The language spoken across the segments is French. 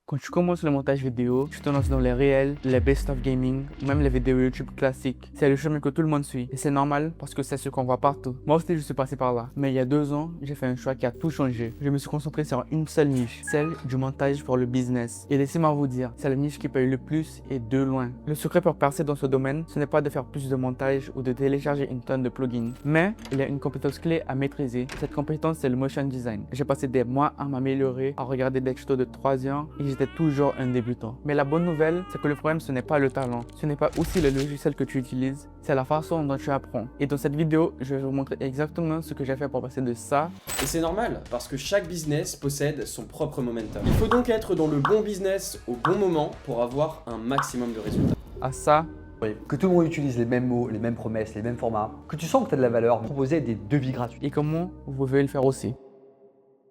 Quand tu commences le montage vidéo, tu te lances dans les réels, les best of gaming, ou même les vidéos YouTube classiques. C'est le chemin que tout le monde suit. Et c'est normal parce que c'est ce qu'on voit partout. Moi aussi, je suis passé par là. Mais il y a 2 ans, j'ai fait un choix qui a tout changé. Je me suis concentré sur une seule niche, celle du montage pour le business. Et laissez-moi vous dire, c'est la niche qui paye le plus et de loin. Le secret pour percer dans ce domaine, ce n'est pas de faire plus de montage ou de télécharger une tonne de plugins. Mais il y a une compétence clé à maîtriser. Cette compétence, c'est le motion design. J'ai passé des mois à m'améliorer, à regarder des tutos de 3 heures et j'étais toujours un débutant. Mais la bonne nouvelle, c'est que le problème, ce n'est pas le talent. Ce n'est pas aussi le logiciel que tu utilises, c'est la façon dont tu apprends. Et dans cette vidéo, je vais vous montrer exactement ce que j'ai fait pour passer de ça. Et c'est normal, parce que chaque business possède son propre momentum. Il faut donc être dans le bon business au bon moment pour avoir un maximum de résultats. À ça. Oui. Que tout le monde utilise les mêmes mots, les mêmes promesses, les mêmes formats, que tu sens que tu as de la valeur, proposer des devis gratuits. Et comment vous pouvez le faire aussi.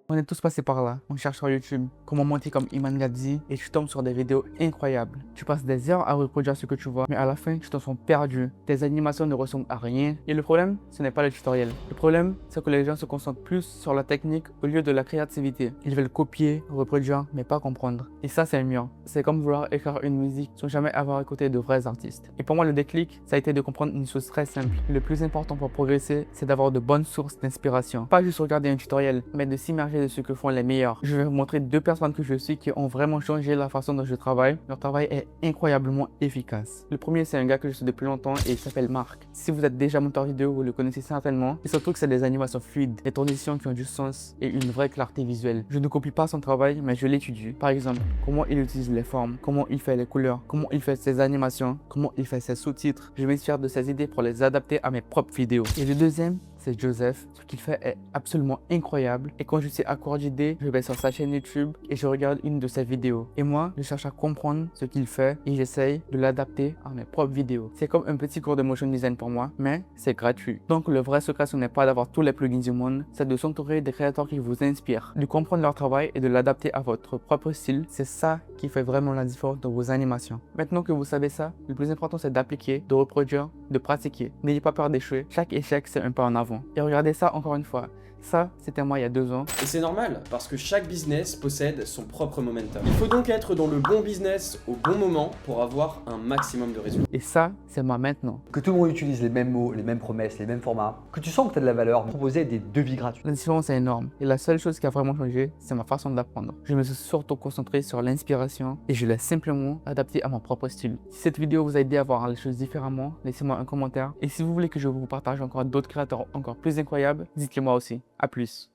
On est tous passés par là. On cherche sur YouTube comment monter comme Iman Gadzhi et tu tombes sur des vidéos incroyables. Tu passes des heures à reproduire ce que tu vois, mais à la fin, tu t'en sens perdu. Tes animations ne ressemblent à rien. Et le problème, ce n'est pas le tutoriel. Le problème, c'est que les gens se concentrent plus sur la technique au lieu de la créativité. Ils veulent copier, reproduire, mais pas comprendre. Et ça, c'est le mien. C'est comme vouloir écrire une musique sans jamais avoir écouté de vrais artistes. Et pour moi, le déclic, ça a été de comprendre une chose très simple. Le plus important pour progresser, c'est d'avoir de bonnes sources d'inspiration. Pas juste regarder un tutoriel, mais de s'immerger de ce que font les meilleurs. Je vais vous montrer 2 personnes que je suis qui ont vraiment changé la façon dont je travaille. Leur travail est incroyablement efficace. Le premier, c'est un gars que je suis depuis longtemps et il s'appelle Marc. Si vous êtes déjà monteur vidéo, vous le connaissez certainement. Et surtout que c'est des animations fluides, des transitions qui ont du sens et une vraie clarté visuelle. Je ne copie pas son travail, mais je l'étudie. Par exemple, comment il utilise les formes, comment il fait les couleurs, comment il fait ses animations, comment il fait ses sous-titres. Je m'inspire de ses idées pour les adapter à mes propres vidéos. Et le deuxième, c'est Joseph. Ce qu'il fait est absolument incroyable. Et quand je suis à court d'idées, je vais sur sa chaîne YouTube et je regarde une de ses vidéos. Et moi, je cherche à comprendre ce qu'il fait et j'essaye de l'adapter à mes propres vidéos. C'est comme un petit cours de motion design pour moi, mais c'est gratuit. Donc le vrai secret, ce n'est pas d'avoir tous les plugins du monde, c'est de s'entourer des créateurs qui vous inspirent, de comprendre leur travail et de l'adapter à votre propre style. C'est ça qui fait vraiment la différence dans vos animations. Maintenant que vous savez ça, le plus important c'est d'appliquer, de reproduire, de pratiquer. N'ayez pas peur d'échouer. Chaque échec, c'est un pas en avant. Et regardez ça encore une fois. Ça, c'était moi il y a 2 ans. Et c'est normal, parce que chaque business possède son propre momentum. Il faut donc être dans le bon business au bon moment pour avoir un maximum de résultats. Et ça, c'est moi maintenant. Que tout le monde utilise les mêmes mots, les mêmes promesses, les mêmes formats, que tu sens que tu as de la valeur, proposer des devis gratuits. La différence est énorme. Et la seule chose qui a vraiment changé, c'est ma façon d'apprendre. Je me suis surtout concentré sur l'inspiration et je l'ai simplement adapté à mon propre style. Si cette vidéo vous a aidé à voir les choses différemment, laissez-moi un commentaire. Et si vous voulez que je vous partage encore d'autres créateurs encore plus incroyables, dites-le moi aussi. À plus.